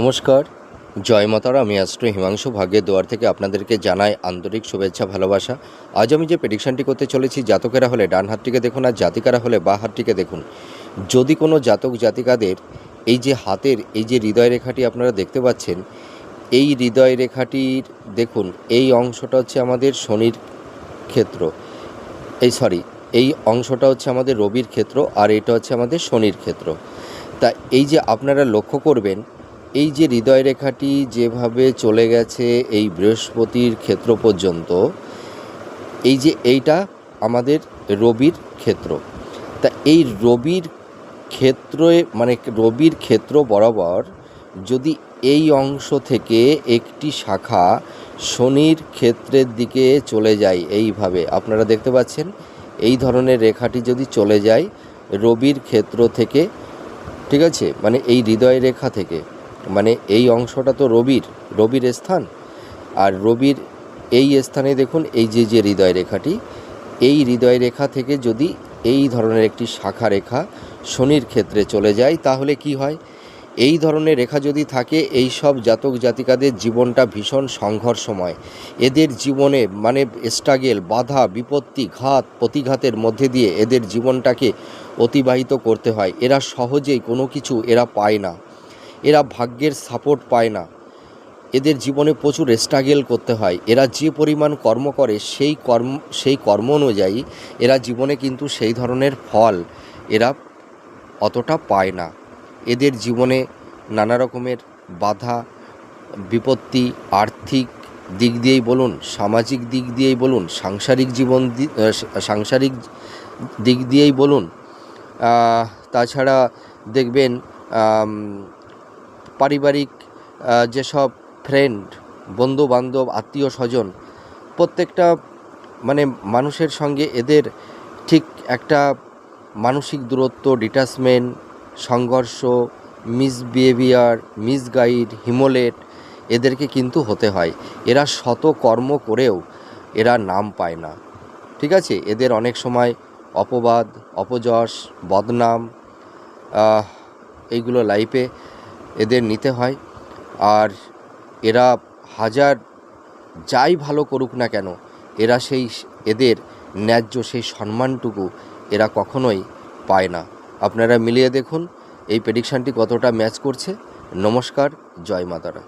নমস্কার, জয় মাতারা। আমি অ্যাস্ট্রো হিমাংশু ভাগ্যের দুয়ার থেকে আপনাদেরকে জানাই আন্তরিক শুভেচ্ছা, ভালোবাসা। আজ আমি যে প্রেডিকশানটি করতে চলেছি, জাতকেরা হলে ডান হাতটিকে দেখুন আর জাতিকারা হলে বাঁ হাতটিকে দেখুন। যদি কোনো জাতক জাতিকাদের এই যে হাতের এই যে হৃদয় রেখাটি আপনারা দেখতে পাচ্ছেন, এই হৃদয় রেখাটির দেখুন এই অংশটা হচ্ছে আমাদের শনির ক্ষেত্র, এই অংশটা হচ্ছে আমাদের রবির ক্ষেত্র, আর এটা হচ্ছে আমাদের শনির ক্ষেত্র। তা এই যে আপনারা লক্ষ্য করবেন, এই যে হৃদয় রেখাটি যেভাবে চলে গেছে এই বৃহস্পতির ক্ষেত্র পর্যন্ত, এই যে এইটা আমাদের রবির ক্ষেত্র। তা এই রবির ক্ষেত্রে রবির ক্ষেত্র বরাবর যদি এই অংশ থেকে একটি শাখা শনির ক্ষেত্রের দিকে চলে যায়, এইভাবে আপনারা দেখতে পাচ্ছেন এই ধরনের রেখাটি যদি চলে যায় রবির ক্ষেত্র থেকে, ঠিক আছে, এই হৃদয় রেখা থেকে, এই অংশটা তো রবির স্থান, আর রবির এই স্থানে দেখুন এই যে হৃদয় রেখাটি, এই হৃদয় রেখা থেকে যদি এই ধরনের একটি শাখা রেখা শনির ক্ষেত্রে চলে যায়, তাহলে কি হয়? এই ধরনের রেখা যদি থাকে, এই সব জাতক জাতিকাদের জীবনটা ভীষণ সংঘর্ষময়। এদের জীবনে স্ট্রাগেল, বাধা, বিপত্তি, ঘাত প্রতিঘাতের মধ্যে দিয়ে এদের জীবনটাকে অতিবাহিত করতে হয়। এরা সহজেই কোনো কিছু এরা পায় না, এরা ভাগ্যের সাপোর্ট পায় না। এদের জীবনে প্রচুর স্ট্রাগেল করতে হয়। এরা যে পরিমাণ কর্ম করে সেই কর্ম অনুযায়ী এরা জীবনে কিন্তু সেই ধরনের ফল এরা অতটা পায় না। এদের জীবনে নানা রকমের বাধা বিপত্তি, আর্থিক দিক দিয়েই বলুন, সামাজিক দিক দিয়েই বলুন, সাংসারিক দিক দিয়েই বলুন, তাছাড়া দেখবেন পারিবারিক যেসব ফ্রেন্ড, বন্ধুবান্ধব, আত্মীয় স্বজন, প্রত্যেকটা মানুষের সঙ্গে এদের ঠিক একটা মানসিক দূরত্ব, ডিটাচমেন্ট, সংঘর্ষ, মিসবিহেভিয়ার, মিসগাইড, হিমোলেট এদেরকে কিন্তু হতে হয়। এরা শত কর্ম করেও এরা নাম পায় না, ঠিক আছে। এদের অনেক সময় অপবাদ, অপযশ, বদনাম এইগুলো লাইফে এদের নিতে হয়। আর এরা হাজার যাই ভালো করুক না কেন, এরা এদের ন্যায্য সেই সম্মানটুকু এরা কখনোই পায় না। আপনারা মিলিয়ে দেখুন এই প্রেডিকশানটি কতটা ম্যাচ করছে। নমস্কার, জয় মাতারা।